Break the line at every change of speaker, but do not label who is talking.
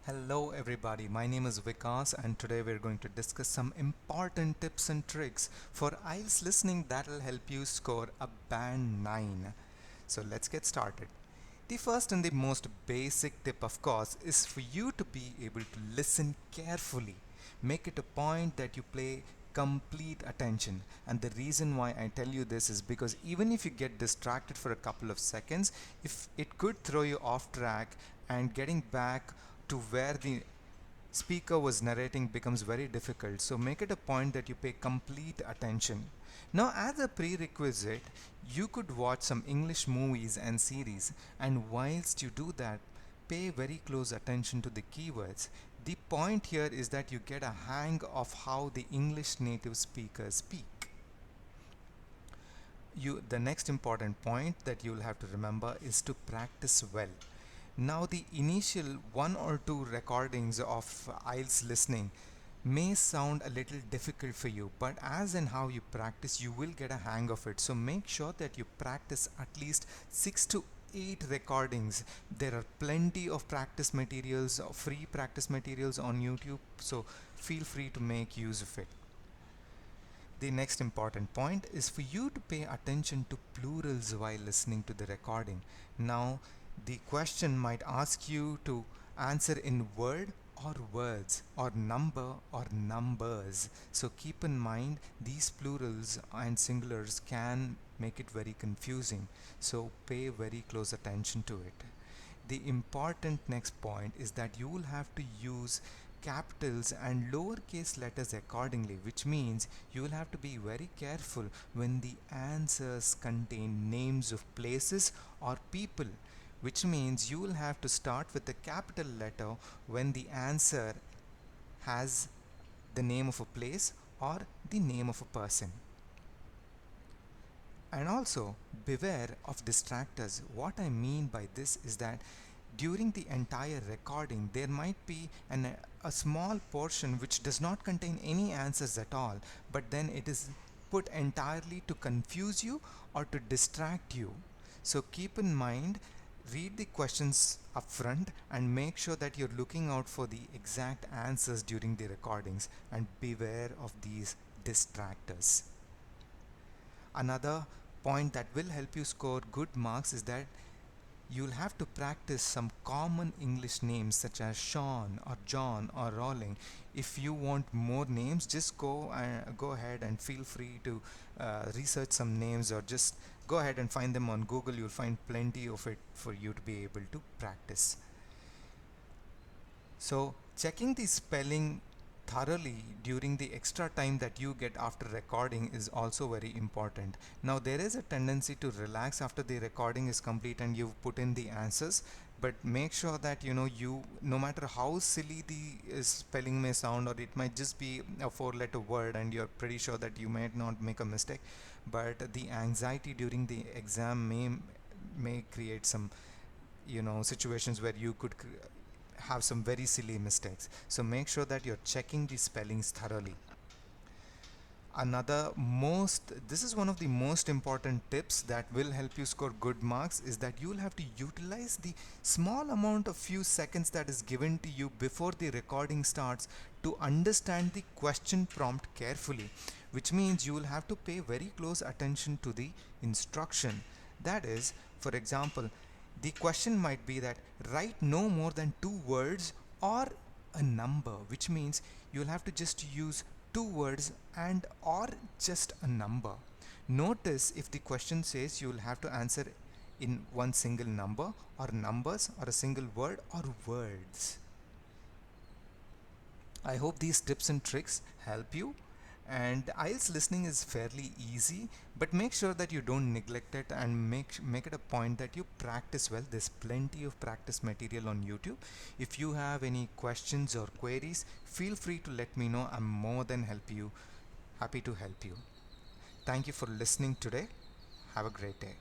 Hello everybody, my name is Vikas and today we're going to discuss some important tips and tricks for IELTS listening that will help you score a band 9. So let's get started. The first and the most basic tip, of course, is for you to be able to listen carefully. Make it a point that you pay complete attention. And the reason why I tell you this is because even if you get distracted for a couple of seconds, if it could throw you off track and getting back to where the speaker was narrating becomes very difficult. So make it a point that you pay complete attention. Now, as a prerequisite, you could watch some English movies and series, and whilst you do that, pay very close attention to the keywords. The point here is that you get a hang of how the English native speakers speak. The next important point that you'll have to remember is to practice well. Now, the initial one or two recordings of IELTS listening may sound a little difficult for you, but as and how you practice, you will get a hang of it. So make sure that you practice at least 6 to 8 recordings. There are plenty of practice materials, free practice materials on YouTube, so feel free to make use of it. The next important point is for you to pay attention to plurals while listening to the recording. Now, the question might ask you to answer in word or words or number or numbers. So keep in mind these plurals and singulars can make it very confusing. So pay very close attention to it. The important next point is that you will have to use capitals and lowercase letters accordingly, which means you will have to be very careful when the answers contain names of places or people, which means you will have to start with a capital letter when the answer has the name of a place or the name of a person. And also beware of distractors. What I mean by this is that during the entire recording there might be a small portion which does not contain any answers at all, but then it is put entirely to confuse you or to distract you. So keep in mind, read the questions up front and make sure that you're looking out for the exact answers during the recordings, and beware of these distractors. Another point that will help you score good marks is that you'll have to practice some common English names such as Sean or John or Rowling. If you want more names, just go ahead and feel free to research some names, or just go ahead and find them on Google. You'll find plenty of it for you to be able to practice. So checking the spelling thoroughly during the extra time that you get after recording is also very important. Now, there is a tendency to relax after the recording is complete and you've put in the answers, but make sure that you, no matter how silly the spelling may sound, or it might just be a 4-letter word and you're pretty sure that you might not make a mistake, but the anxiety during the exam may create some situations where you could have some very silly mistakes. So make sure that you're checking the spellings thoroughly. This is one of the most important tips that will help you score good marks, is that you will have to utilize the small amount of few seconds that is given to you before the recording starts to understand the question prompt carefully, which means you will have to pay very close attention to the instruction. That is, for example, the question might be that write no more than 2 words or a number, which means you'll have to just use 2 words and or just a number. Notice if the question says you'll have to answer in one single number or numbers or a single word or words. I hope these tips and tricks help you. And IELTS listening is fairly easy, but make sure that you don't neglect it and make it a point that you practice well. There's plenty of practice material on YouTube. If you have any questions or queries, feel free to let me know. I'm more than happy to help you. Thank you for listening today. Have a great day.